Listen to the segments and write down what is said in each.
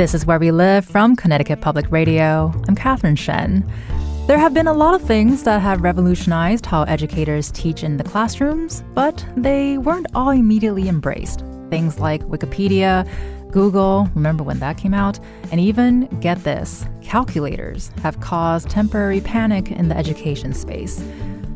This is Where We Live from Connecticut Public Radio. I'm Catherine Shen. There have been a lot of things that have revolutionized how educators teach in the classrooms, but they weren't all immediately embraced. Things like Wikipedia, Google, remember when that came out? And even, get this, calculators have caused temporary panic in the education space.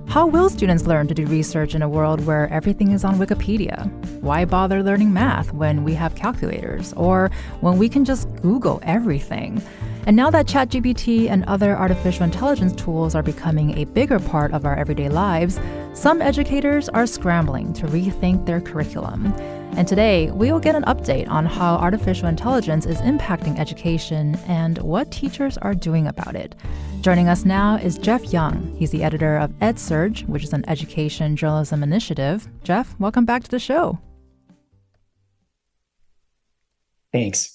How will students learn to do research in a world where everything is on Wikipedia? Why bother learning math when we have calculators or when we can just Google everything? And now that ChatGPT and other artificial intelligence tools are becoming a bigger part of our everyday lives, some educators are scrambling to rethink their curriculum. And today, we'll get an update on how artificial intelligence is impacting education and what teachers are doing about it. Joining us now is Jeff Young. He's the editor of EdSurge, which is an education journalism initiative. Jeff, welcome back to the show. Thanks.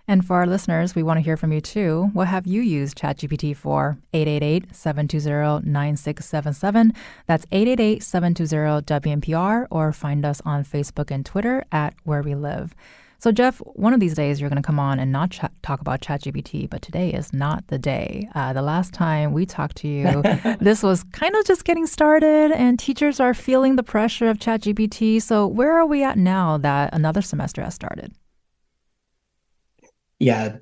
And for our listeners, we want to hear from you too. What have you used ChatGPT for? 888-720-9677. That's 888-720-WNPR, or find us on Facebook and Twitter at Where We Live. So Jeff, one of these days you're going to come on and not talk about ChatGPT, but today is not the day. The last time we talked to you, this was kind of just getting started and teachers are feeling the pressure of ChatGPT. So where are we at now that another semester has started? Yeah,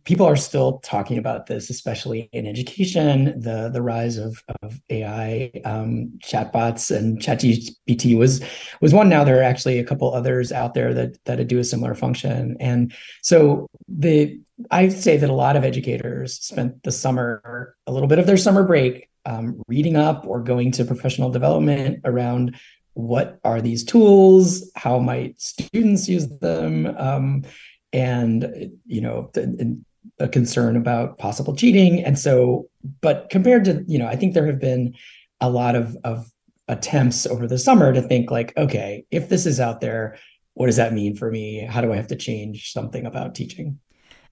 people are still talking about this, especially in education. The rise of AI chatbots, and ChatGPT was one. Now there are actually a couple others out there that do a similar function. And so I say that a lot of educators spent the summer, a little bit of their summer break, reading up or going to professional development around what are these tools, how might students use them. And, a concern about possible cheating. And so, but compared to, I think there have been a lot of attempts over the summer to think like, okay, if this is out there, what does that mean for me? How do I have to change something about teaching?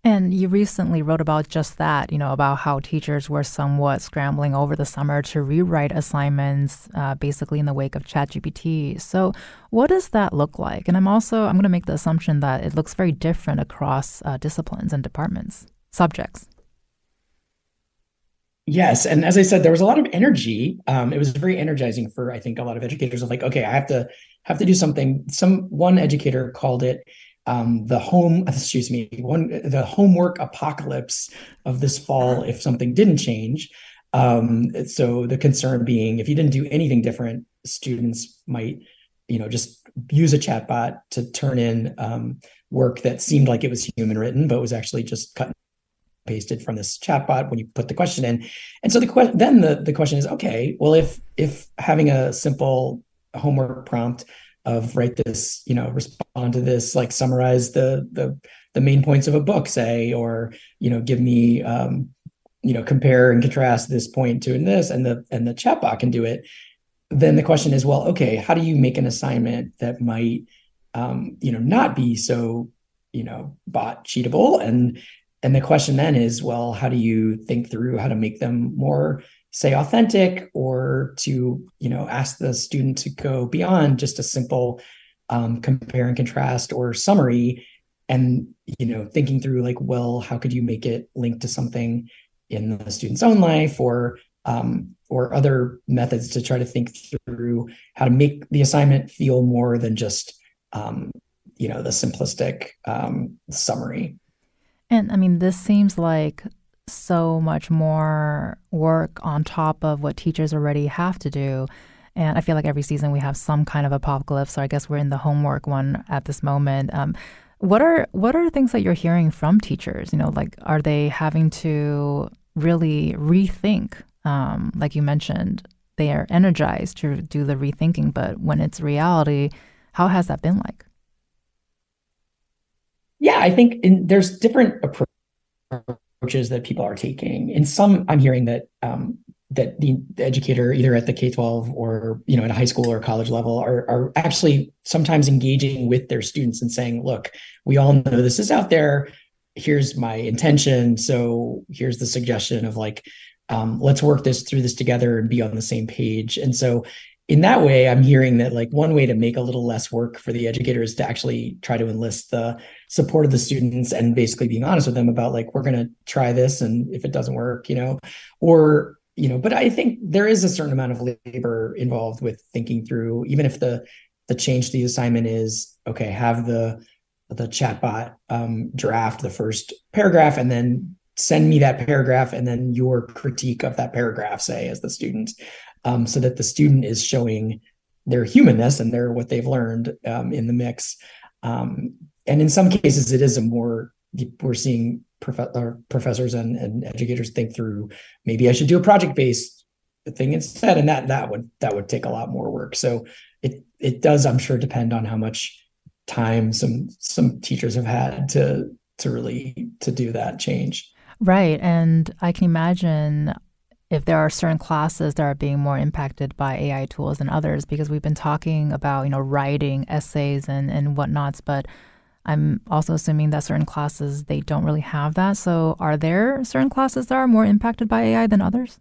And you recently wrote about just that, about how teachers were somewhat scrambling over the summer to rewrite assignments, basically in the wake of ChatGPT. So what does that look like? And I'm going to make the assumption that it looks very different across disciplines and departments, subjects. Yes. And as I said, there was a lot of energy. It was very energizing for, I think, a lot of educators of like, okay, I have to do something. One educator called it the homework apocalypse of this fall if something didn't change. So the concern being, if you didn't do anything different, students might, just use a chatbot to turn in work that seemed like it was human written, but was actually just cut and pasted from this chatbot when you put the question in. And so the question is, okay, well, if having a simple homework prompt of write this, respond to this, like summarize the main points of a book, say, or, give me, compare and contrast this point to this, and the chatbot can do it. Then the question is, well, okay, how do you make an assignment that might, not be so, bot cheatable? And the question then is, well, how do you think through how to make them more, say, authentic, or to, ask the student to go beyond just a simple compare and contrast or summary, and, thinking through like, well, how could you make it linked to something in the student's own life, or other methods to try to think through how to make the assignment feel more than just, the simplistic summary. And I mean, this seems like so much more work on top of what teachers already have to do. And I feel like every season we have some kind of apocalypse. So I guess we're in the homework one at this moment. What are things that you're hearing from teachers? Are they having to really rethink? Like you mentioned, they are energized to do the rethinking, but when it's reality, how has that been like? Yeah, I think there's different approaches that people are taking. In some, I'm hearing that that the educator, either at the K-12 or at a high school or college level, are actually sometimes engaging with their students and saying, "Look, we all know this is out there. Here's my intention. So here's the suggestion of like, let's work through this together and be on the same page." And so in that way, I'm hearing that like one way to make a little less work for the educator is to actually try to enlist the supported the students and basically being honest with them about like, we're going to try this, and if it doesn't work, or but I think there is a certain amount of labor involved with thinking through, even if the change to the assignment is, okay, have the chatbot draft the first paragraph and then send me that paragraph and then your critique of that paragraph, say, as the student, so that the student is showing their humanness and their what they've learned in the mix. And in some cases, it is we're seeing professors and educators think through, maybe I should do a project-based thing instead, and that would take a lot more work. So it does, I'm sure, depend on how much time some teachers have had to really to do that change. Right. And I can imagine if there are certain classes that are being more impacted by AI tools than others, because we've been talking about, writing essays and whatnots, but I'm also assuming that certain classes, they don't really have that. So are there certain classes that are more impacted by AI than others?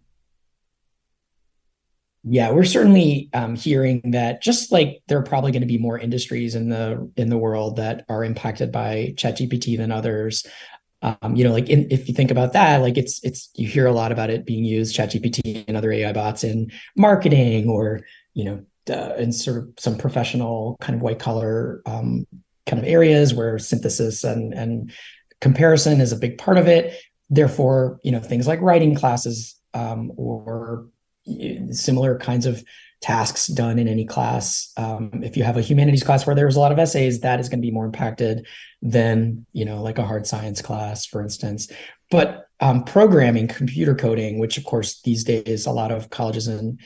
Yeah, we're certainly hearing that, just like there are probably going to be more industries in the world that are impacted by ChatGPT than others. Like if you think about that, like it's you hear a lot about it being used, ChatGPT and other AI bots, in marketing, or in sort of some professional kind of white collar kind of areas where synthesis and comparison is a big part of it. Therefore, things like writing classes or similar kinds of tasks done in any class. If you have a humanities class where there's a lot of essays, that is going to be more impacted than, like a hard science class, for instance. But programming, computer coding, which of course these days a lot of colleges and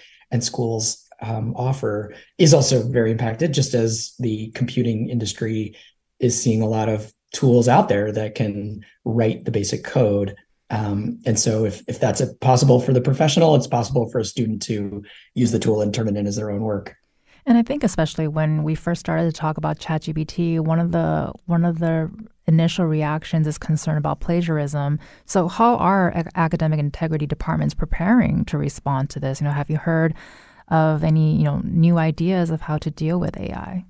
schools offer, is also very impacted, just as the computing industry is seeing a lot of tools out there that can write the basic code. And so if that's possible for the professional, it's possible for a student to use the tool and turn it in as their own work. And I think especially when we first started to talk about ChatGPT, one of the initial reactions is concern about plagiarism. So how are academic integrity departments preparing to respond to this? Have you heard of any, new ideas of how to deal with AI?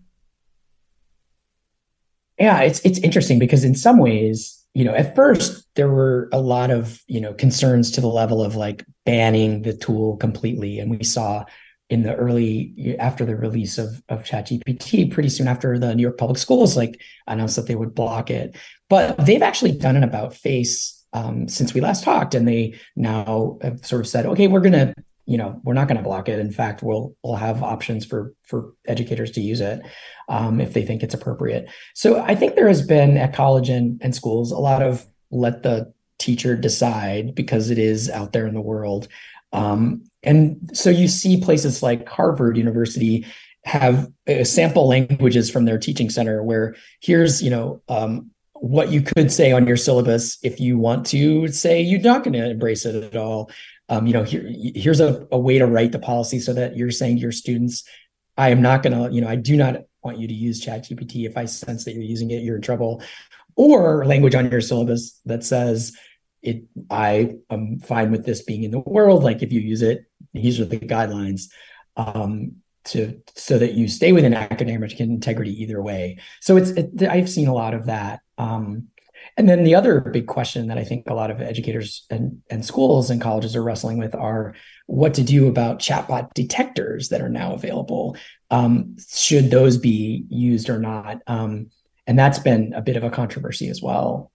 Yeah, it's interesting because in some ways, at first there were a lot of, concerns to the level of like banning the tool completely. And we saw after the release of ChatGPT, pretty soon after, the New York Public Schools like announced that they would block it. But they've actually done an about face since we last talked, and they now have sort of said, okay, we're not going to block it. In fact, we'll have options for educators to use it if they think it's appropriate. So I think there has been at college and schools a lot of let the teacher decide, because it is out there in the world. And so you see places like Harvard University have sample languages from their teaching center where here's, what you could say on your syllabus if you want to say you're not going to embrace it at all. Here's a way to write the policy so that you're saying to your students, I am not going to, I do not want you to use ChatGPT. If I sense that you're using it, you're in trouble. Or language on your syllabus that says, I am fine with this being in the world. Like if you use it, these are the guidelines so that you stay within academic integrity either way. So I've seen a lot of that. And then the other big question that I think a lot of educators and schools and colleges are wrestling with are what to do about chatbot detectors that are now available. Should those be used or not? And that's been a bit of a controversy as well.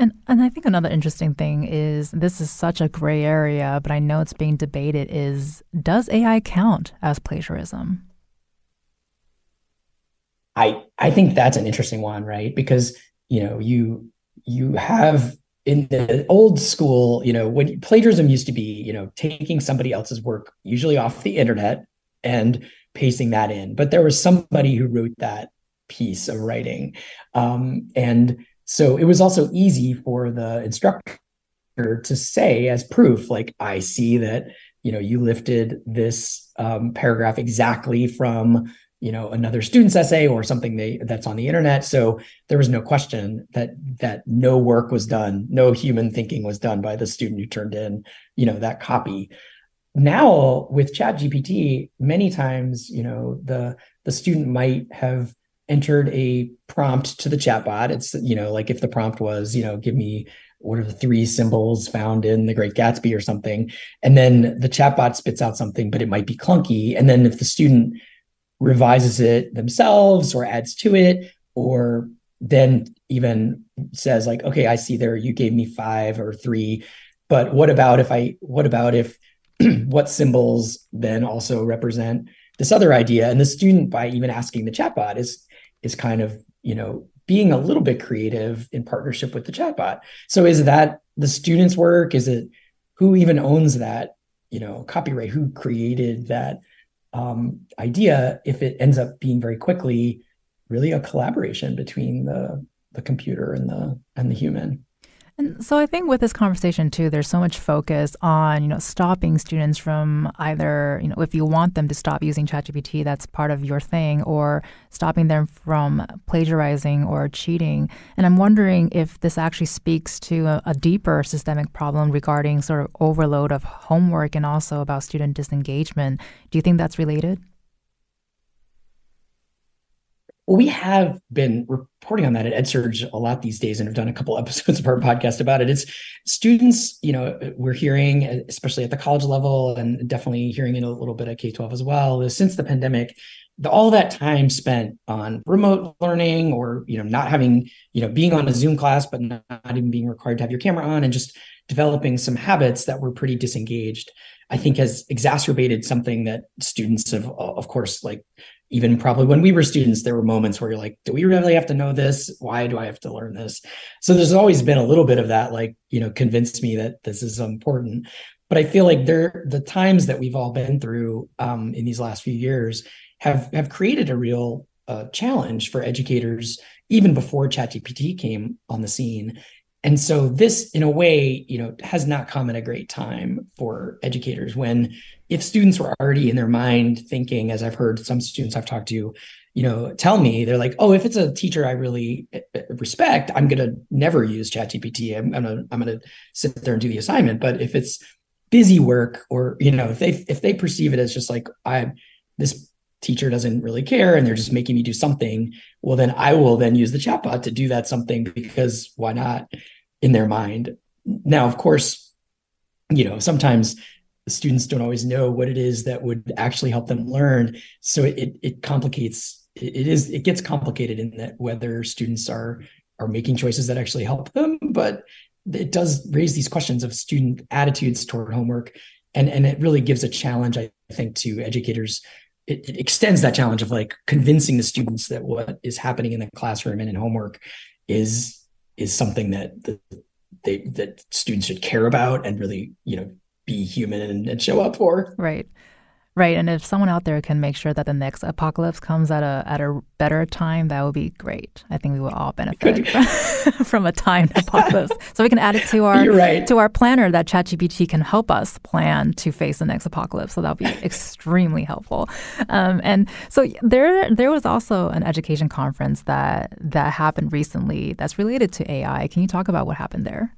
And I think another interesting thing is, this is such a gray area, but I know it's being debated, is does AI count as plagiarism? I think that's an interesting one, right? Because, you have in the old school, when plagiarism used to be, taking somebody else's work, usually off the internet, and pasting that in. But there was somebody who wrote that piece of writing. And so it was also easy for the instructor to say as proof, like, I see that, you lifted this paragraph exactly from, another student's essay or something that's on the internet. So there was no question that no work was done, no human thinking was done by the student who turned in, that copy. Now with ChatGPT, many times, the student might have entered a prompt to the chatbot. It's, like if the prompt was, give me what are the three symbols found in The Great Gatsby or something. And then the chatbot spits out something, but it might be clunky. And then if the student revises it themselves or adds to it, or then even says like, okay, I see there you gave me 5 or 3, but what about if what symbols then also represent this other idea? And the student, by even asking the chatbot, is kind of, being a little bit creative in partnership with the chatbot. So is that the student's work? Is it who even owns that, copyright? Who created that idea? If it ends up being very quickly really a collaboration between the computer and the human. And so I think with this conversation too, there's so much focus on, stopping students from either, if you want them to stop using ChatGPT, that's part of your thing, or stopping them from plagiarizing or cheating. And I'm wondering if this actually speaks to a deeper systemic problem regarding sort of overload of homework and also about student disengagement. Do you think that's related? Well, we have been reporting on that at EdSurge a lot these days and have done a couple episodes of our podcast about it. It's students, we're hearing, especially at the college level, and definitely hearing it a little bit at K-12 as well, is since the pandemic, all that time spent on remote learning or, not having, being on a Zoom class, but not even being required to have your camera on, and just developing some habits that were pretty disengaged, I think has exacerbated something that students have, of course, like, even probably when we were students, there were moments where you're like, do we really have to know this? Why do I have to learn this? So there's always been a little bit of that, like, convince me that this is important. But I feel like the times that we've all been through in these last few years have created a real challenge for educators, even before ChatGPT came on the scene. And so this, in a way, has not come at a great time for educators, when if students were already in their mind thinking, as I've heard some students I've talked to, tell me, they're like, oh, if it's a teacher I really respect, I'm going to never use ChatGPT. I'm going to sit there and do the assignment. But if it's busy work, or, if they perceive it as just like, this teacher doesn't really care and they're just making me do something, well, then I will then use the chatbot to do that something, because why not, in their mind. Now, of course, sometimes the students don't always know what it is that would actually help them learn. So it complicates, it gets complicated in that whether students are making choices that actually help them, but it does raise these questions of student attitudes toward homework. And it really gives a challenge, I think, to educators. It extends that challenge of like convincing the students that what is happening in the classroom and in homework is something that students should care about and really, be human and show up for. Right. And if someone out there can make sure that the next apocalypse comes at a better time, that would be great. I think we will all benefit from a timed apocalypse. So we can add it to our planner that ChatGPT can help us plan to face the next apocalypse. So that would be extremely helpful. And so there was also an education conference that happened recently that's related to AI. Can you talk about what happened there?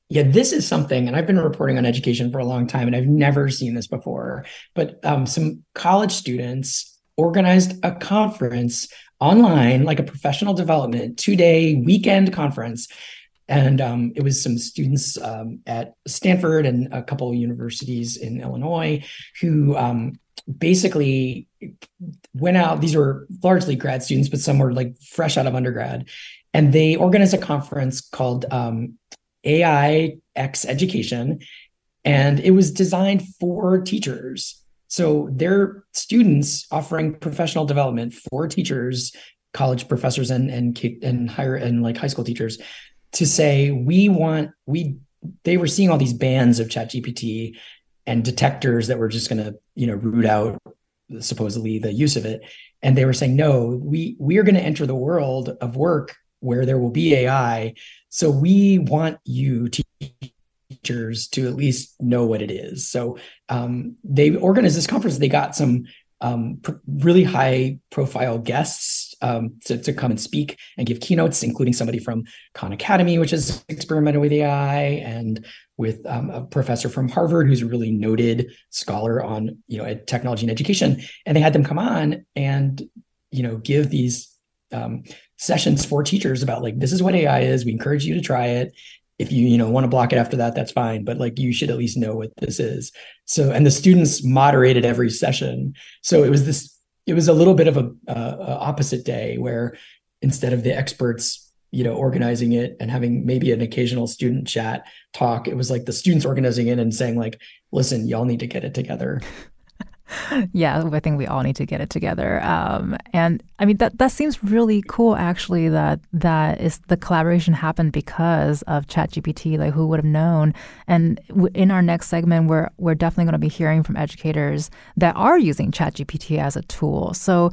Yeah, this is something, and I've been reporting on education for a long time, and I've never seen this before. But some college students organized a conference online, like a professional development 2-day weekend conference. And it was some students at Stanford and a couple of universities in Illinois who basically went out. These were largely grad students, but some were like fresh out of undergrad. And they organized a conference called AI X Education, and it was designed for teachers. So they're students offering professional development for teachers, college professors, and higher and like high school teachers, to say they were seeing all these bans of ChatGPT and detectors that were just going to root out supposedly the use of it, and they were saying, no, we are going to enter the world of work where there will be AI. So we want you teachers to at least know what it is. So they organized this conference. They got some really high profile guests to come and speak and give keynotes, including somebody from Khan Academy, which has experimented with AI, and with a professor from Harvard who's a really noted scholar on technology and education. And they had them come on and give these sessions for teachers about like, this is what AI is. We encourage you to try it. If you want to block it after that, that's fine. But like, you should at least know what this is. So, and the students moderated every session. So it was a little bit of a opposite day where instead of the experts, organizing it and having maybe an occasional student chat talk, it was like the students organizing it and saying like, listen, y'all need to get it together. Yeah, I think we all need to get it together. And I mean, that seems really cool, actually, that is the collaboration happened because of ChatGPT. Like, who would have known? And in our next segment, we're definitely going to be hearing from educators that are using ChatGPT as a tool. So,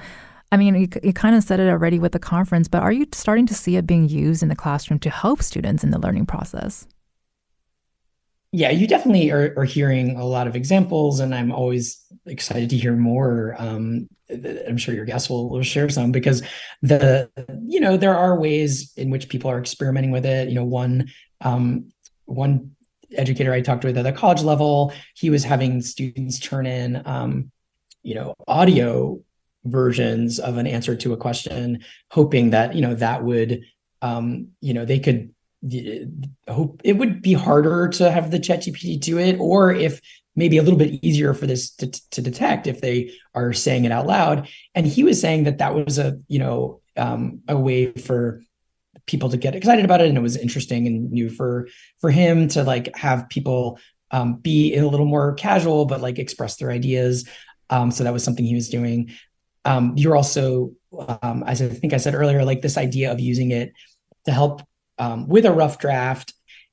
I mean, you kind of said it already with the conference, but are you starting to see it being used in the classroom to help students in the learning process? Yeah, you definitely are hearing a lot of examples, and I'm always excited to hear more. I'm sure your guests will share some because there are ways in which people are experimenting with it. One educator I talked with at the college level, he was having students turn in audio versions of an answer to a question, hoping that that would they could hope it would be harder to have the ChatGPT do it, or if maybe a little bit easier for this to detect if they are saying it out loud. And he was saying that was a way for people to get excited about it, and it was interesting and new for him to like have people be a little more casual, but like express their ideas. So that was something he was doing. You're also, as I think I said earlier, like this idea of using it to help with a rough draft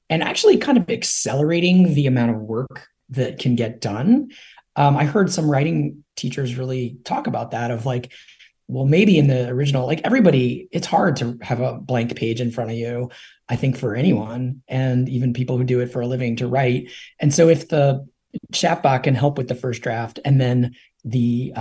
and actually kind of accelerating the amount of work that can get done. I heard some writing teachers really talk about that of like, well, maybe in the original, like everybody, it's hard to have a blank page in front of you, I think for anyone, and even people who do it for a living to write. And so if the chatbot can help with the first draft and then the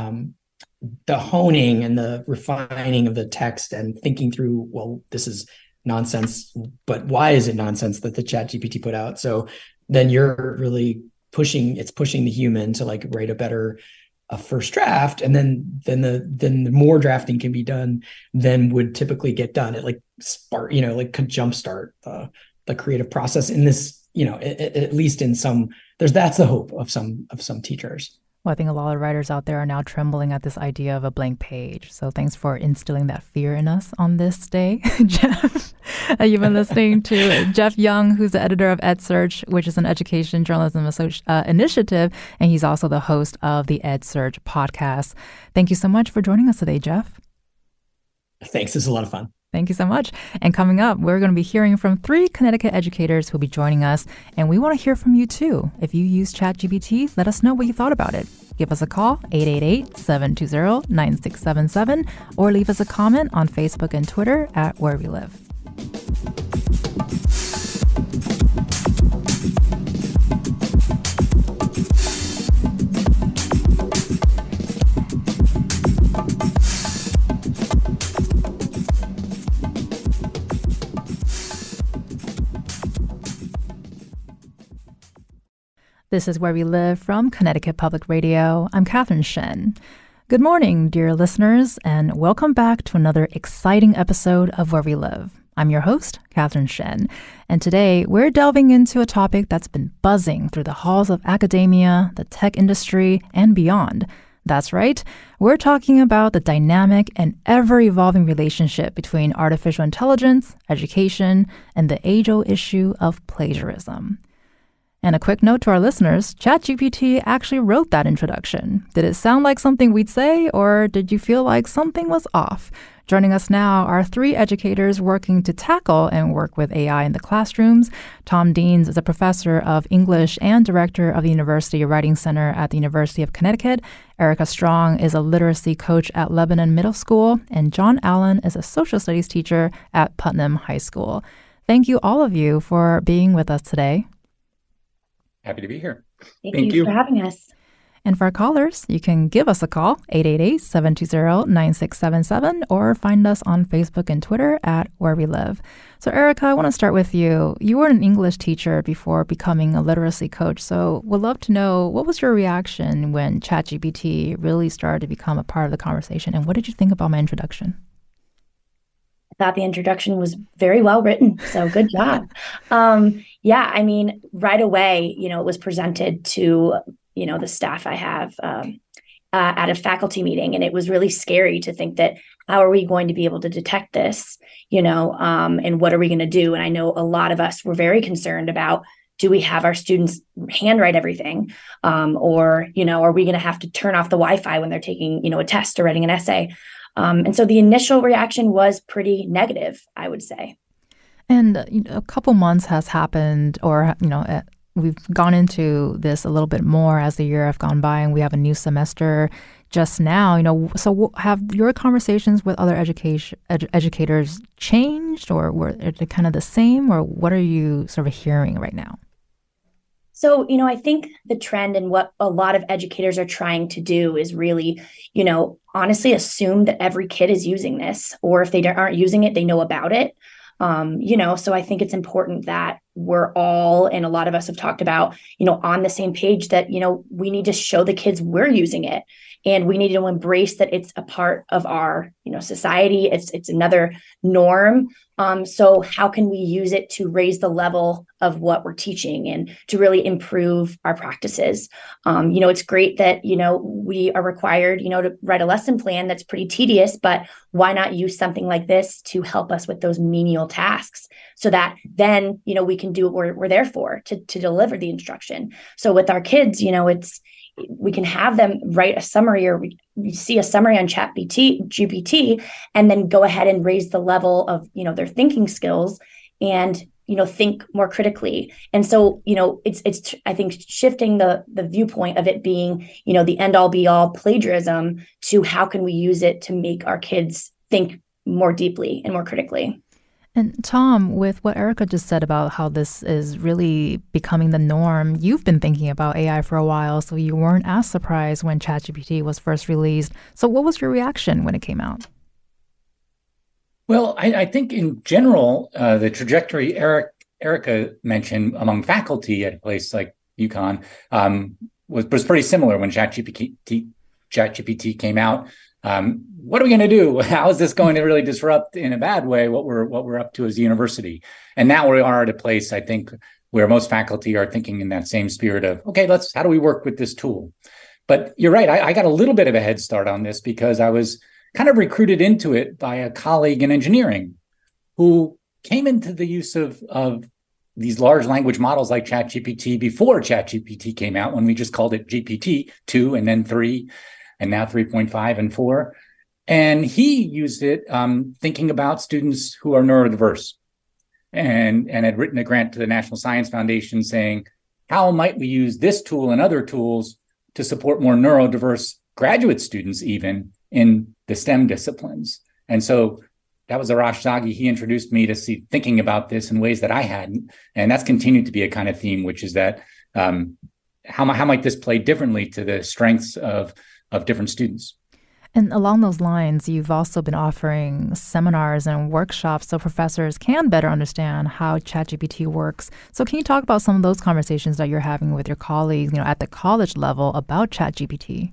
honing and the refining of the text and thinking through, well, this is nonsense, but why is it nonsense that the ChatGPT put out? So then you're really pushing the human to like write a first draft, and then the more drafting can be done than would typically get done. It like could jumpstart the creative process in this, at least in some. That's the hope of some teachers. Well, I think a lot of writers out there are now trembling at this idea of a blank page. So thanks for instilling that fear in us on this day, Jeff. You've been listening to Jeff Young, who's the editor of EdSearch, which is an education journalism initiative, and he's also the host of the EdSearch podcast. Thank you so much for joining us today, Jeff. Thanks. This is a lot of fun. Thank you so much. And coming up, we're going to be hearing from 3 Connecticut educators who'll be joining us. And we want to hear from you, too. If you use ChatGPT, let us know what you thought about it. Give us a call, 888-720-9677, or leave us a comment on Facebook and Twitter at Where We Live. This is Where We Live from Connecticut Public Radio. I'm Catherine Shen. Good morning, dear listeners, and welcome back to another exciting episode of Where We Live. I'm your host, Catherine Shen, and today we're delving into a topic that's been buzzing through the halls of academia, the tech industry, and beyond. That's right, we're talking about the dynamic and ever-evolving relationship between artificial intelligence, education, and the age-old issue of plagiarism. And a quick note to our listeners, ChatGPT actually wrote that introduction. Did it sound like something we'd say, or did you feel like something was off? Joining us now are 3 educators working to tackle and work with AI in the classrooms. Tom Deans is a professor of English and director of the University Writing Center at the University of Connecticut. Erica Strong is a literacy coach at Lebanon Middle School. And John Allen is a social studies teacher at Putnam High School. Thank you, all of you, for being with us today. Happy to be here. Thank you for having us. And for our callers, you can give us a call, 888-720-9677, or find us on Facebook and Twitter at Where We Live. So Erica, I want to start with you. You were an English teacher before becoming a literacy coach. So would love to know, what was your reaction when ChatGPT really started to become a part of the conversation? And what did you think about my introduction? I thought the introduction was very well written. So good job. Yeah, I mean, right away, it was presented to the staff I have at a faculty meeting. And it was really scary to think that, how are we going to be able to detect this, and what are we going to do? And I know a lot of us were very concerned about, do we have our students handwrite everything? Or are we going to have to turn off the Wi-Fi when they're taking, a test or writing an essay? And so the initial reaction was pretty negative, I would say. And a couple months has happened, or, we've gone into this a little bit more as the year have gone by, and we have a new semester just now. So have your conversations with other educators changed, or were they kind of the same, or what are you sort of hearing right now? So, I think the trend and what a lot of educators are trying to do is really, honestly assume that every kid is using this, or if they aren't using it, they know about it. So I think it's important that we're all, and a lot of us have talked about, on the same page, that, we need to show the kids we're using it, and we need to embrace that it's a part of our, society. It's another norm. So how can we use it to raise the level of what we're teaching and to really improve our practices? It's great that, we are required, to write a lesson plan that's pretty tedious, but why not use something like this to help us with those menial tasks, so that then, we can do what we're there for, to deliver the instruction. So with our kids, we can have them write a summary, or we see a summary on GPT, and then go ahead and raise the level of, their thinking skills, and, think more critically. And so, it's I think, shifting the viewpoint of it being, the end all be all plagiarism, to how can we use it to make our kids think more deeply and more critically. And Tom, with what Erica just said about how this is really becoming the norm, you've been thinking about AI for a while, so you weren't as surprised when ChatGPT was first released. So what was your reaction when it came out? Well, I think in general, the trajectory Erica mentioned among faculty at a place like UConn was pretty similar when ChatGPT came out. What are we going to do? How is this going to really disrupt in a bad way what we're up to as a university? And now we are at a place, I think, where most faculty are thinking in that same spirit of, okay, how do we work with this tool? But you're right. I got a little bit of a head start on this because I was kind of recruited into it by a colleague in engineering who came into the use of these large language models like ChatGPT before ChatGPT came out, when we just called it GPT-2 and then 3 and now 3.5 and 4. And he used it thinking about students who are neurodiverse, and had written a grant to the National Science Foundation saying, how might we use this tool and other tools to support more neurodiverse graduate students, even in the STEM disciplines? And so that was Arash Zaghi. He introduced me to thinking about this in ways that I hadn't. And that's continued to be a kind of theme, which is that how might this play differently to the strengths of different students? And along those lines, you've also been offering seminars and workshops so professors can better understand how ChatGPT works. So can you talk about some of those conversations that you're having with your colleagues, at the college level about ChatGPT?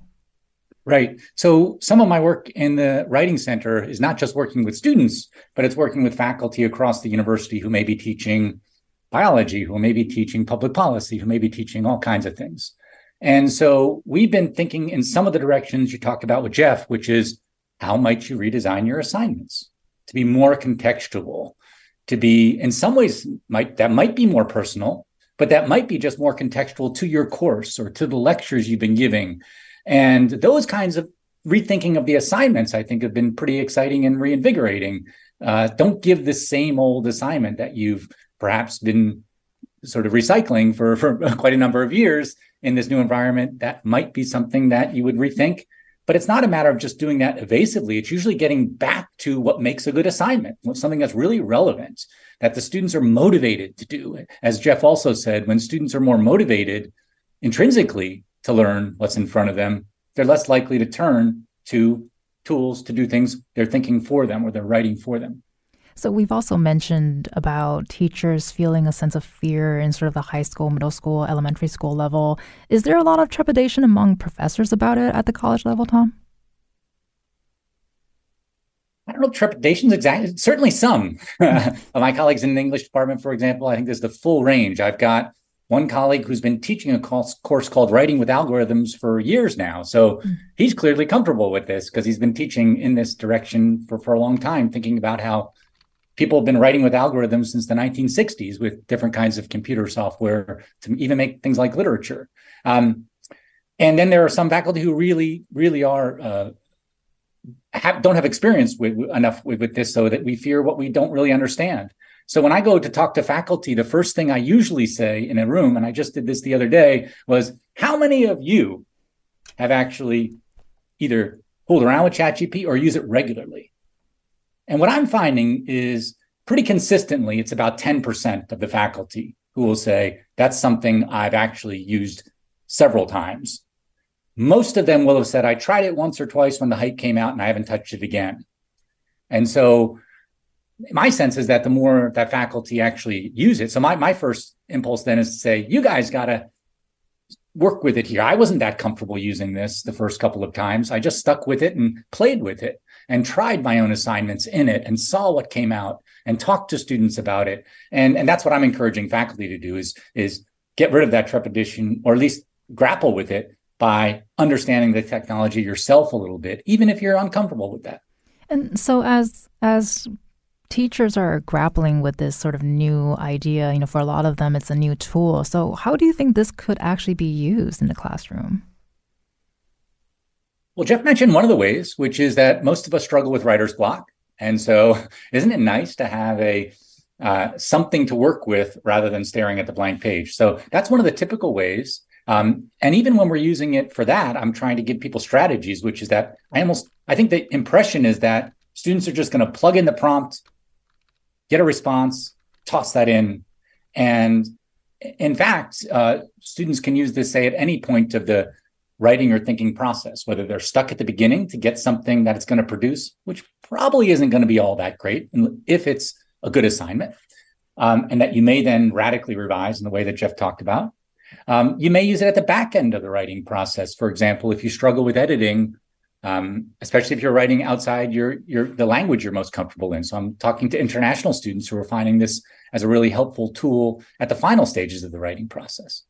Right. So some of my work in the Writing Center is not just working with students, but it's working with faculty across the university who may be teaching biology, who may be teaching public policy, who may be teaching all kinds of things. And so we've been thinking in some of the directions you talked about with Jeff, which is, how might you redesign your assignments to be more contextual, to be, in some ways, that might be more personal, but that might be just more contextual to your course or to the lectures you've been giving. And those kinds of rethinking of the assignments, I think, have been pretty exciting and reinvigorating. Don't give the same old assignment that you've perhaps been sort of recycling for quite a number of years in this new environment. That might be something that you would rethink. But it's not a matter of just doing that evasively. It's usually getting back to what makes a good assignment, something that's really relevant, that the students are motivated to do. As Jeff also said, when students are more motivated intrinsically to learn what's in front of them, they're less likely to turn to tools to do things they're thinking for them or they're writing for them. So we've also mentioned about teachers feeling a sense of fear in sort of the high school, middle school, elementary school level. Is there a lot of trepidation among professors about it at the college level, Tom? I don't know if trepidation's exactly, certainly some of my colleagues in the English department, for example. I think there's the full range. I've got one colleague who's been teaching a course called Writing with Algorithms for years now. So he's clearly comfortable with this because he's been teaching in this direction for a long time, thinking about how people have been writing with algorithms since the 1960s with different kinds of computer software to even make things like literature. And then there are some faculty who really are don't have experience enough with this, so that we fear what we don't really understand. So when I go to talk to faculty, the first thing I usually say in a room, and I just did this the other day, was, how many of you have actually either fooled around with ChatGPT or use it regularly? And what I'm finding is pretty consistently, it's about 10% of the faculty who will say, that's something I've actually used several times. Most of them will have said, I tried it once or twice when the hype came out and I haven't touched it again. And so my sense is that the more that faculty actually use it, so my first impulse then is to say, you guys got to work with it here. I wasn't that comfortable using this the first couple of times. I just stuck with it and played with it and tried my own assignments in it and saw what came out and talked to students about it. And that's what I'm encouraging faculty to do is get rid of that trepidation, or at least grapple with it by understanding the technology yourself a little bit, even if you're uncomfortable with that. And so as teachers are grappling with this sort of new idea, for a lot of them, it's a new tool. So how do you think this could actually be used in the classroom? Well, Jeff mentioned one of the ways, which is that most of us struggle with writer's block. And so isn't it nice to have something to work with rather than staring at the blank page? So that's one of the typical ways. And even when we're using it for that, I'm trying to give people strategies, which is that I think the impression is that students are just going to plug in the prompt, get a response, toss that in. And in fact, students can use this, say, at any point of the writing or thinking process, whether they're stuck at the beginning to get something that it's going to produce, which probably isn't going to be all that great if it's a good assignment, and that you may then radically revise in the way that Jeff talked about. You may use it at the back end of the writing process. For example, if you struggle with editing, especially if you're writing outside the language you're most comfortable in. So I'm talking to international students who are finding this as a really helpful tool at the final stages of the writing process.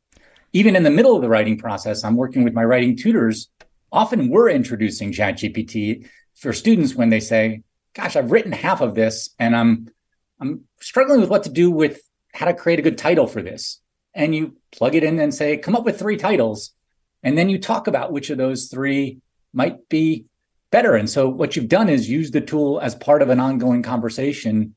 Even in the middle of the writing process, I'm working with my writing tutors. Often we're introducing ChatGPT for students when they say, gosh, I've written half of this and I'm struggling with what to do with how to create a good title for this. And you plug it in and say, come up with 3 titles. And then you talk about which of those 3 might be better. And so what you've done is use the tool as part of an ongoing conversation.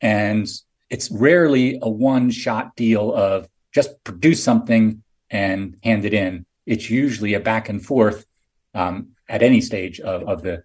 And it's rarely a one-shot deal of just produce something and hand it in. It's usually a back and forth at any stage of the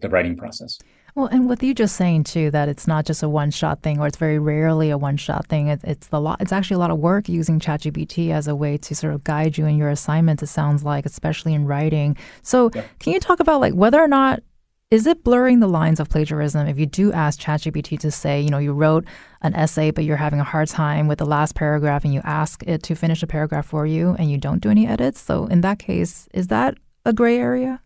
writing process. Well, and with you just saying too that it's not just a one-shot thing, or it's very rarely a one-shot thing. It's actually a lot of work using ChatGPT as a way to sort of guide you in your assignments. It sounds like, especially in writing. So, Can you talk about whether or not is it blurring the lines of plagiarism if you do ask ChatGPT to say, you wrote an essay, but you're having a hard time with the last paragraph, and you ask it to finish a paragraph for you, and you don't do any edits? So, in that case, is that a gray area?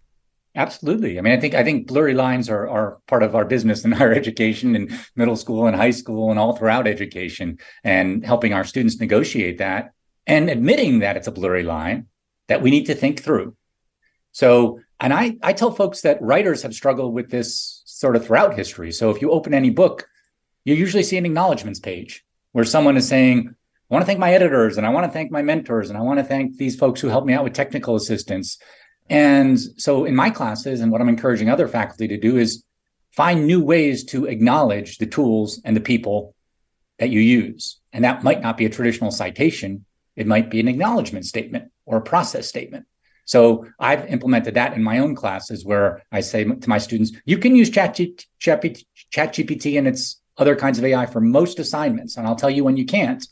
Absolutely. I mean, I think blurry lines are part of our business in higher education, in middle school and high school and all throughout education, and helping our students negotiate that and admitting that it's a blurry line that we need to think through. So, and I tell folks that writers have struggled with this sort of throughout history. So if you open any book, you usually see an acknowledgments page where someone is saying, I want to thank my editors, and I want to thank my mentors, and I want to thank these folks who helped me out with technical assistance. And so in my classes, and what I'm encouraging other faculty to do, is find new ways to acknowledge the tools and the people that you use. And that might not be a traditional citation. It might be an acknowledgement statement or a process statement. So I've implemented that in my own classes, where I say to my students, you can use ChatGPT and its other kinds of AI for most assignments. And I'll tell you when you can't.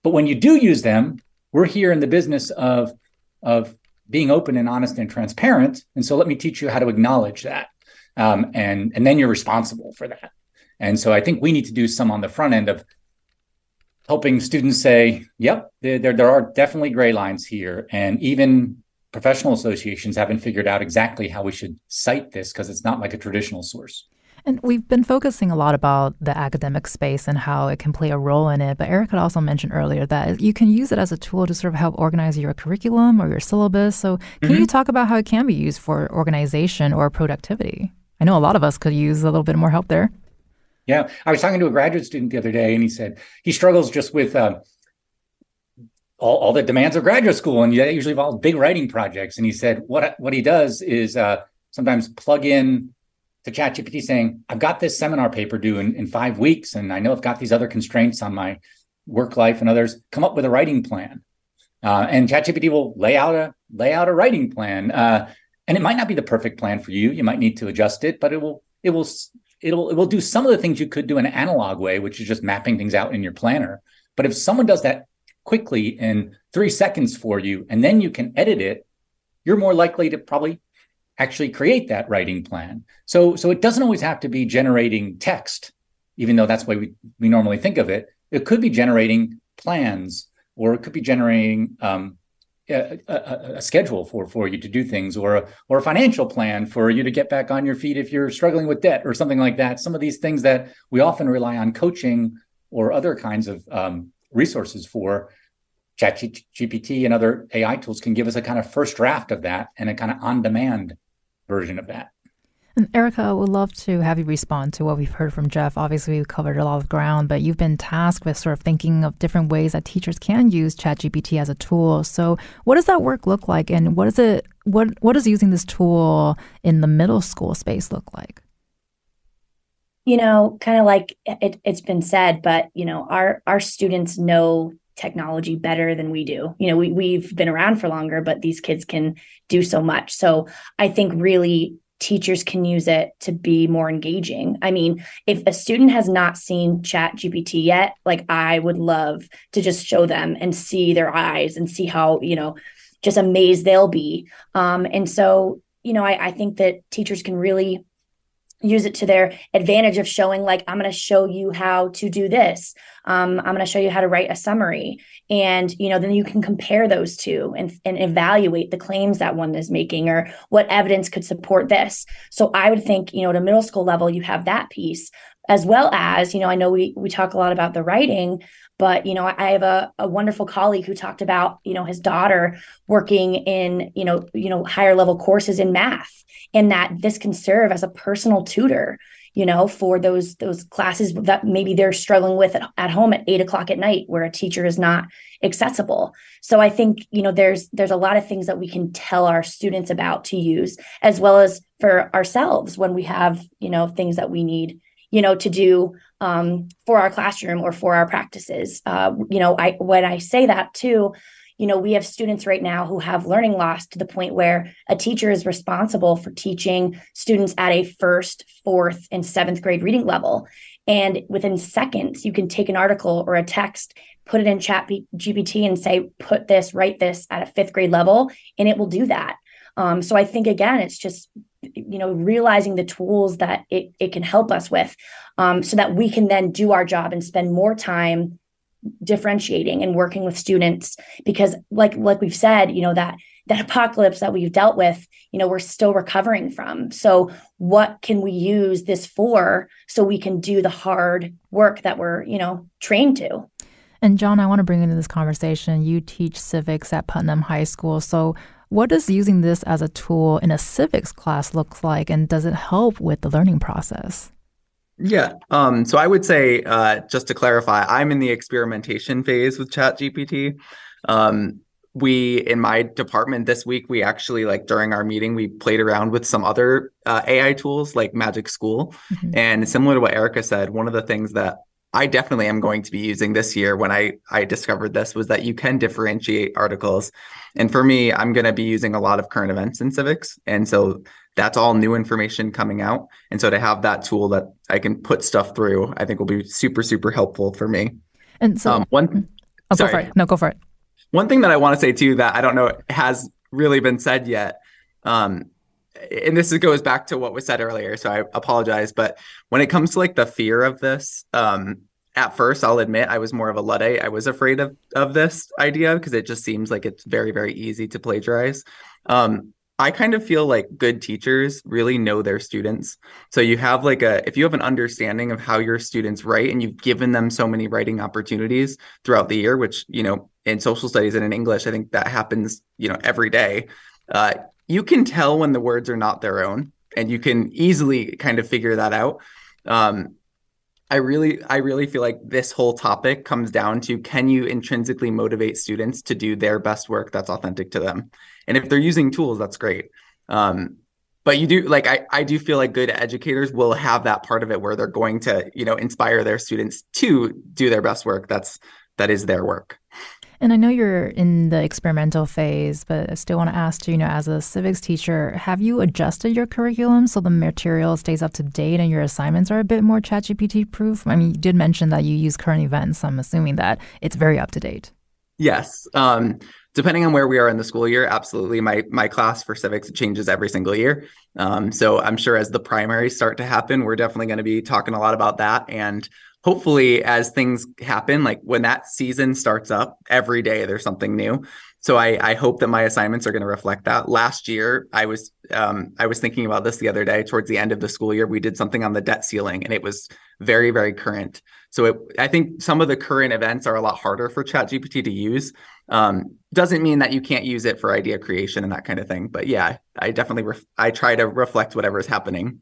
But when you do use them, we're here in the business of being open and honest and transparent. And so let me teach you how to acknowledge that. And then you're responsible for that. And so I think we need to do some on the front end of helping students say, yep, there are definitely gray lines here. And even professional associations haven't figured out exactly how we should cite this because it's not like a traditional source. And we've been focusing a lot about the academic space and how it can play a role in it. But Eric had also mentioned earlier that you can use it as a tool to sort of help organize your curriculum or your syllabus. So can you talk about how it can be used for organization or productivity? I know a lot of us could use a little bit more help there. Yeah, I was talking to a graduate student the other day, and he said he struggles just with all the demands of graduate school, and that usually involves big writing projects. And he said what he does is sometimes plug in to ChatGPT saying, I've got this seminar paper due in 5 weeks, and I know I've got these other constraints on my work life and others. Come up with a writing plan, and ChatGPT will lay out a writing plan, and it might not be the perfect plan for you. You might need to adjust it, but it will do some of the things you could do in an analog way, which is just mapping things out in your planner. But if someone does that quickly in 3 seconds for you, and then you can edit it, you're more likely to probably actually create that writing plan. So it doesn't always have to be generating text, even though that's the way we normally think of it. It could be generating plans, or it could be generating a schedule for you to do things, or a financial plan for you to get back on your feet if you're struggling with debt or something like that. Some of these things that we often rely on coaching or other kinds of resources for, ChatGPT and other AI tools can give us a kind of first draft of that and a kind of on-demand version of that. And Erica, would love to have you respond to what we've heard from Jeff. Obviously, we've covered a lot of ground, but you've been tasked with sort of thinking of different ways that teachers can use ChatGPT as a tool. So what does that work look like? And what does using this tool in the middle school space look like? Kind of like it's been said, but, our students know technology better than we do. We've been around for longer, but these kids can do so much. So I think really teachers can use it to be more engaging. I mean, if a student has not seen ChatGPT yet, like I would love to just show them and see their eyes and see how, just amazed they'll be. And so, I think that teachers can really use it to their advantage of showing, like, I'm going to show you how to do this. I'm going to show you how to write a summary. And, then you can compare those two and evaluate the claims that one is making or what evidence could support this. So I would think, at a middle school level, you have that piece, as well as, I know we talk a lot about the writing, but, I have a wonderful colleague who talked about, his daughter working in, higher level courses in math, and that this can serve as a personal tutor, for those classes that maybe they're struggling with at home at 8:00 at night where a teacher is not accessible. So I think, there's a lot of things that we can tell our students about to use, as well as for ourselves when we have, things that we need, to do for our classroom or for our practices. When I say that too, we have students right now who have learning loss to the point where a teacher is responsible for teaching students at a 1st, 4th, and 7th grade reading level. And within seconds, you can take an article or a text, put it in ChatGPT and say, write this at a 5th grade level, and it will do that. So I think, again, it's just, realizing the tools that it can help us with, so that we can then do our job and spend more time differentiating and working with students, because like we've said, that apocalypse that we've dealt with, we're still recovering from. So what can we use this for so we can do the hard work that we're, trained to? And John, I want to bring into this conversation. You teach civics at Putnam High School. So what does using this as a tool in a civics class look like, and does it help with the learning process? Yeah. So I would say, just to clarify, I'm in the experimentation phase with ChatGPT. In my department this week, we actually, during our meeting, we played around with some other AI tools like Magic School. Mm-hmm. And similar to what Erica said, one of the things that I definitely am going to be using this year when I discovered this was that you can differentiate articles. And for me, I'm going to be using a lot of current events in civics. And so that's all new information coming out. And so to have that tool that I can put stuff through, I think will be super, super helpful for me. And so go for it. No, go for it. One thing that I want to say too, that I don't know has really been said yet. And this goes back to what was said earlier, so I apologize. But when it comes to like the fear of this, at first, I'll admit I was more of a Luddite. I was afraid of this idea because it just seems like it's very, very easy to plagiarize. I kind of feel like good teachers really know their students. So you have if you have an understanding of how your students write and you've given them so many writing opportunities throughout the year, which, in social studies and in English, I think that happens, every day. You can tell when the words are not their own, and you can easily kind of figure that out. I really feel like this whole topic comes down to, can you intrinsically motivate students to do their best work that's authentic to them? And if they're using tools, that's great. But you do I do feel like good educators will have that part of it where they're going to, inspire their students to do their best work. That is their work. And I know you're in the experimental phase, but I still want to ask you, as a civics teacher, have you adjusted your curriculum so the material stays up to date and your assignments are a bit more ChatGPT proof? I mean, you did mention that you use current events. I'm assuming that it's very up to date. Yes. Depending on where we are in the school year, absolutely. My class for civics changes every single year. So I'm sure as the primaries start to happen, we're definitely going to be talking a lot about that. And hopefully as things happen, like when that season starts up, every day there's something new. So I hope that my assignments are going to reflect that. Last year, I was thinking about this the other day. Towards the end of the school year, we did something on the debt ceiling, and it was very, very current. So I think some of the current events are a lot harder for ChatGPT to use. Doesn't mean that you can't use it for idea creation and that kind of thing. But yeah, I definitely I try to reflect whatever is happening.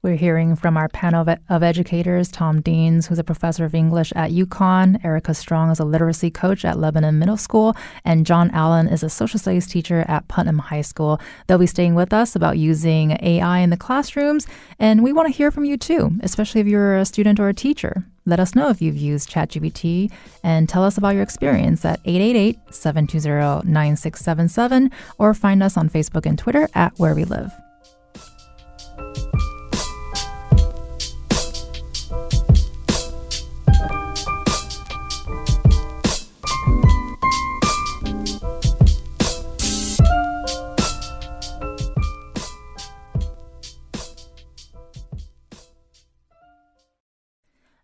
We're hearing from our panel of educators, Tom Deans, who's a professor of English at UConn, Erica Strong is a literacy coach at Lebanon Middle School, and John Allen is a social studies teacher at Putnam High School. They'll be staying with us about using AI in the classrooms, and we want to hear from you too, especially if you're a student or a teacher. Let us know if you've used ChatGPT and tell us about your experience at 888-720-9677 or find us on Facebook and Twitter at Where We Live.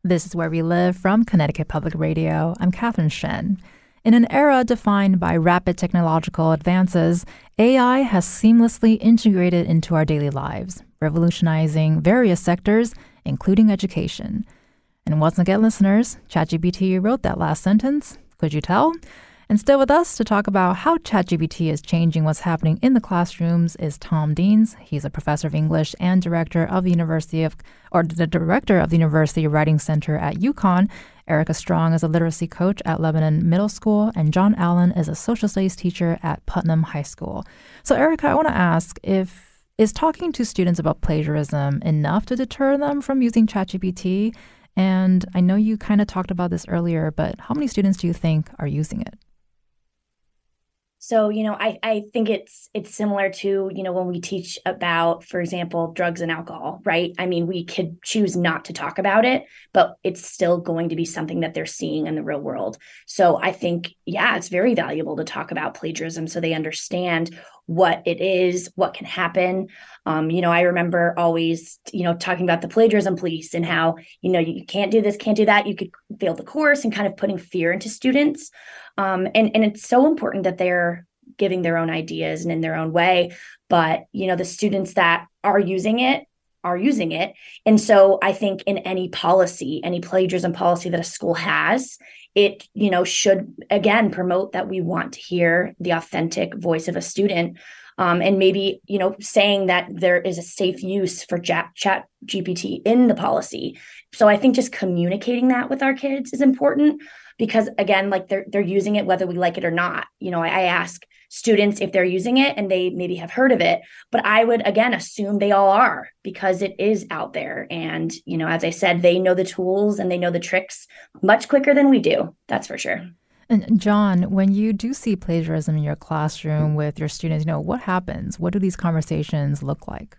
This is Where We Live from Connecticut Public Radio. I'm Catherine Shen. In an era defined by rapid technological advances, AI has seamlessly integrated into our daily lives, revolutionizing various sectors, including education. And once again, listeners, ChatGPT wrote that last sentence. Could you tell? And still with us to talk about how ChatGPT is changing what's happening in the classrooms is Tom Deans. He's a professor of English and director of the University Writing Center at UConn. Erica Strong is a literacy coach at Lebanon Middle School, and John Allen is a social studies teacher at Putnam High School. So, Erica, I want to ask, is talking to students about plagiarism enough to deter them from using ChatGPT? And I know you kind of talked about this earlier, but how many students do you think are using it? So, I think it's similar to, when we teach about, for example, drugs and alcohol, right? I mean, we could choose not to talk about it, but it's still going to be something that they're seeing in the real world. So I think, it's very valuable to talk about plagiarism so they understand what it is, what can happen. I remember always, talking about the plagiarism police and how, you can't do this, can't do that. You could fail the course, and kind of putting fear into students. And it's so important that they're giving their own ideas and in their own way. But, the students that are using it. And so I think in any plagiarism policy that a school has, it, should, again, promote that we want to hear the authentic voice of a student. And maybe, saying that there is a safe use for Chat GPT in the policy. So I think just communicating that with our kids is important because, again, like they're using it whether we like it or not. I ask students if they're using it and they maybe have heard of it, but I would, again, assume they all are because it is out there. And, as I said, they know the tools and they know the tricks much quicker than we do. That's for sure. And John, when you do see plagiarism in your classroom with your students, what happens? What do these conversations look like?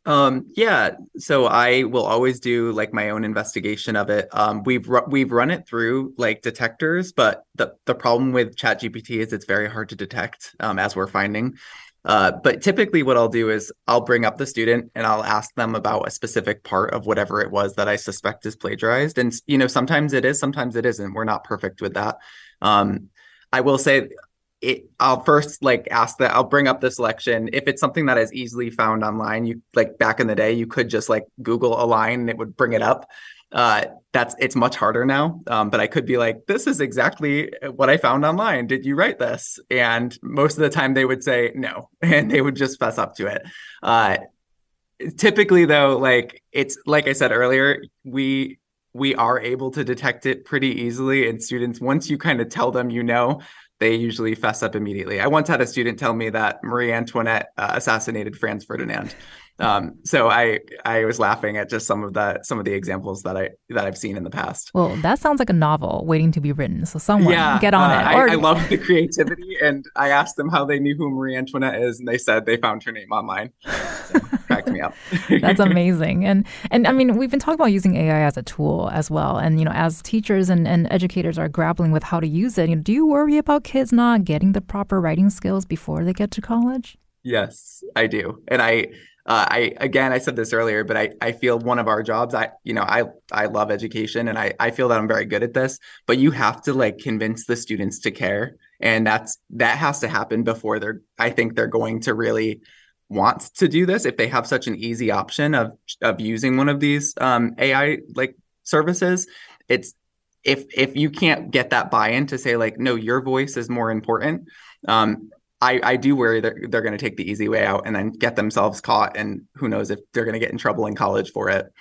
Yeah, so I will always do like my own investigation of it. We've run it through like detectors, but the problem with ChatGPT is it's very hard to detect, as we're finding. But typically what I'll do is I'll bring up the student and I'll ask them about a specific part of whatever it was that I suspect is plagiarized. And sometimes it is, sometimes it isn't. We're not perfect with that. I will say I'll first like ask that I'll bring up the selection. If it's something that is easily found online, you like back in the day, you could just like Google a line and it would bring it up. It's much harder now. But I could be like, this is exactly what I found online. Did you write this? And most of the time they would say no, and they would just fess up to it. Typically though, like it's like I said earlier, we are able to detect it pretty easily. And students, once you kind of tell them, they usually fess up immediately. I once had a student tell me that Marie Antoinette assassinated Franz Ferdinand. So I was laughing at just some of the examples that I've seen in the past. Well, that sounds like a novel waiting to be written. So someone get on it. I love the creativity, and I asked them how they knew who Marie Antoinette is, and they said they found her name online. So, cracked me up. That's amazing. And I mean, we've been talking about using AI as a tool as well. And, as teachers and educators are grappling with how to use it, do you worry about kids not getting the proper writing skills before they get to college? Yes, I do. And I said this earlier, but I feel one of our jobs, I love education and I feel that I'm very good at this, but you have to like convince the students to care. And that has to happen before I think they're going to really want to do this. If they have such an easy option of using one of these AI like services, it's if you can't get that buy-in to say like, no, your voice is more important. I do worry that they're going to take the easy way out and then get themselves caught. And who knows if they're going to get in trouble in college for it.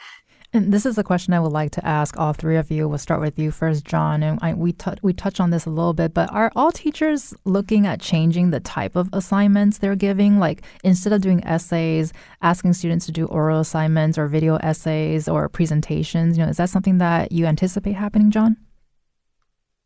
And this is a question I would like to ask all three of you. We'll start with you first, John. And we touch on this a little bit, but are all teachers looking at changing the type of assignments they're giving? Like instead of doing essays, asking students to do oral assignments or video essays or presentations, is that something that you anticipate happening, John?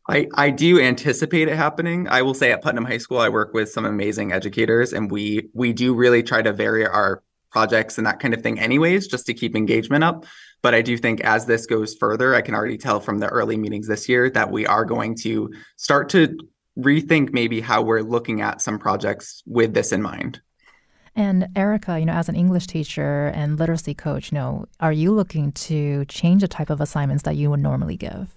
I do anticipate it happening. I will say at Putnam High School, I work with some amazing educators, and we do really try to vary our projects and that kind of thing anyways, just to keep engagement up. But I do think as this goes further, I can already tell from the early meetings this year that we are going to start to rethink maybe how we're looking at some projects with this in mind. And Erica, as an English teacher and literacy coach, are you looking to change the type of assignments that you would normally give?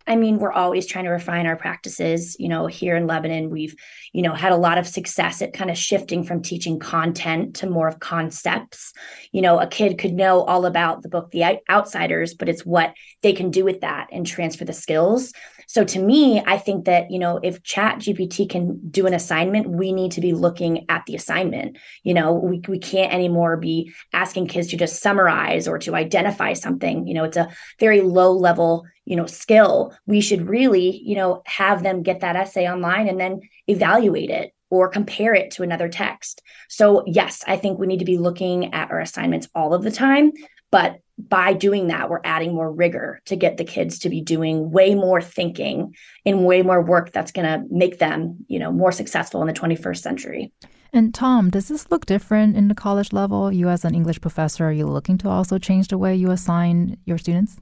I mean, we're always trying to refine our practices. Here in Lebanon, we've, had a lot of success at kind of shifting from teaching content to more of concepts. A kid could know all about the book, The Outsiders, but it's what they can do with that and transfer the skills. So to me, I think that, if ChatGPT can do an assignment, we need to be looking at the assignment. We can't anymore be asking kids to just summarize or to identify something. It's a very low level skill. We should really, have them get that essay online and then evaluate it or compare it to another text. So yes, I think we need to be looking at our assignments all of the time, but by doing that, we're adding more rigor to get the kids to be doing way more thinking and way more work that's going to make them, more successful in the 21st century. And Tom, does this look different in the college level? You as an English professor, are you looking to also change the way you assign your students?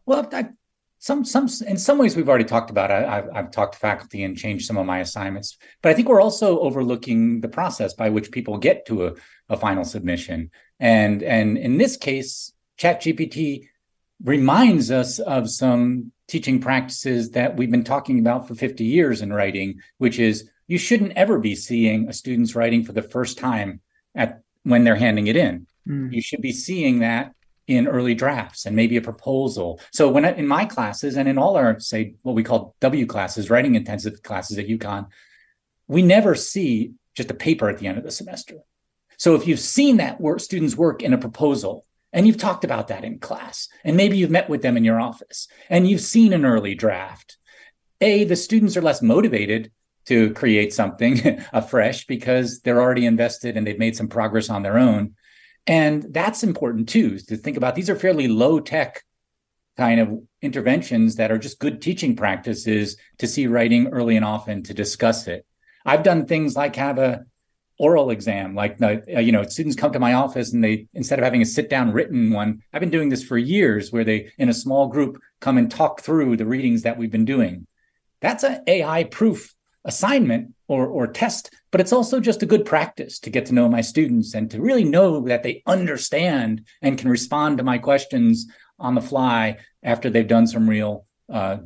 Well, in some ways we've already talked about it. I've talked to faculty and changed some of my assignments, but I think we're also overlooking the process by which people get to a final submission. And in this case, ChatGPT reminds us of some teaching practices that we've been talking about for 50 years in writing, which is you shouldn't ever be seeing a student's writing for the first time when they're handing it in. You should be seeing that in early drafts and maybe a proposal. So in my classes and in all our, say, what we call W classes, writing intensive classes at UConn, we never see just a paper at the end of the semester. So if you've seen that students work in a proposal and you've talked about that in class, and maybe you've met with them in your office and you've seen an early draft, the students are less motivated to create something afresh because they're already invested and they've made some progress on their own. And that's important too, to think about. These are fairly low tech kind of interventions that are just good teaching practices to see writing early and often, to discuss it. I've done things like have a oral exam. Like, students come to my office and they, instead of having a sit down written one, I've been doing this for years, where they, in a small group, come and talk through the readings that we've been doing. That's an AI proof assignment or test, but it's also just a good practice to get to know my students and to really know that they understand and can respond to my questions on the fly after they've done some real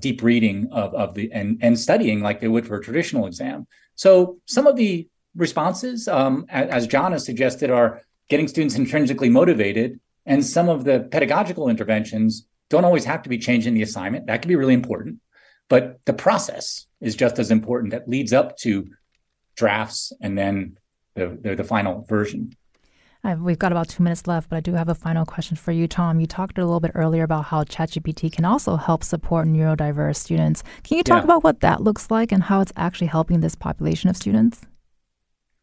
deep reading of the and studying like they would for a traditional exam. So some of the responses, as John has suggested, are getting students intrinsically motivated, and some of the pedagogical interventions don't always have to be changing the assignment. That can be really important, but the process is just as important that leads up to drafts and then the final version. We've got about 2 minutes left, but I do have a final question for you, Tom. You talked a little bit earlier about how ChatGPT can also help support neurodiverse students. Can you talk about what that looks like and how it's actually helping this population of students?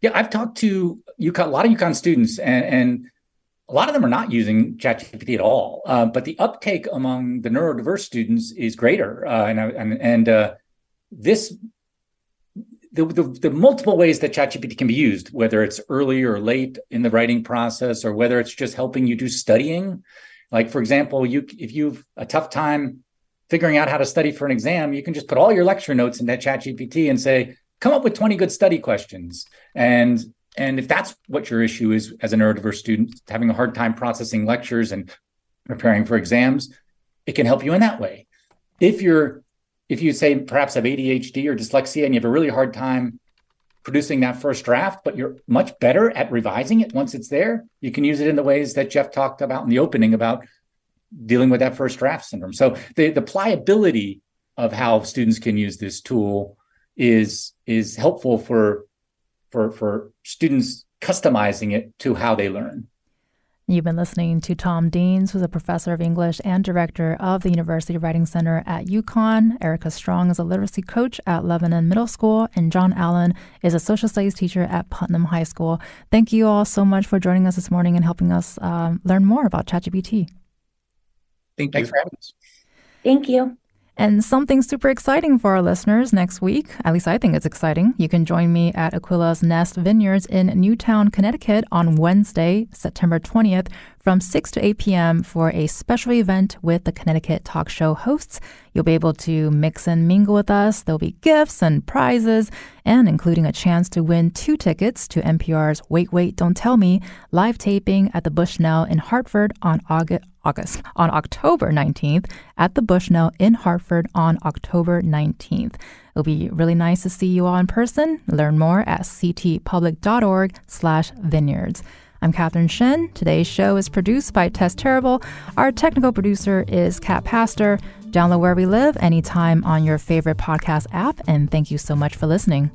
Yeah, I've talked to a lot of UConn students, and a lot of them are not using ChatGPT at all. But the uptake among the neurodiverse students is greater, the multiple ways that ChatGPT can be used, whether it's early or late in the writing process, or whether it's just helping you do studying. Like, for example, if you've a tough time figuring out how to study for an exam, you can just put all your lecture notes in that ChatGPT and say, come up with 20 good study questions. And if that's what your issue is as a neurodiverse student, having a hard time processing lectures and preparing for exams, it can help you in that way. If you say perhaps have ADHD or dyslexia and you have a really hard time producing that first draft, but you're much better at revising it once it's there, you can use it in the ways that Jeff talked about in the opening about dealing with that first draft syndrome. So the pliability of how students can use this tool is helpful for students customizing it to how they learn. You've been listening to Tom Deans, who's a professor of English and director of the University Writing Center at UConn. Erica Strong is a literacy coach at Lebanon Middle School, and John Allen is a social studies teacher at Putnam High School. Thank you all so much for joining us this morning and helping us learn more about ChatGPT. Thanks for having us. Thank you. And something super exciting for our listeners next week, at least I think it's exciting. You can join me at Aquila's Nest Vineyards in Newtown, Connecticut on Wednesday, September 20th from 6 to 8 p.m. for a special event with the Connecticut talk show hosts. You'll be able to mix and mingle with us. There'll be gifts and prizes, and including a chance to win 2 tickets to NPR's Wait, Wait, Don't Tell Me live taping at the Bushnell in Hartford on October 19th, at the Bushnell in Hartford on October 19th. It'll be really nice to see you all in person. Learn more at ctpublic.org/vineyards. I'm Catherine Shen. Today's show is produced by Tess Terrible. Our technical producer is Kat Pastor. Download Where We Live anytime on your favorite podcast app, and thank you so much for listening.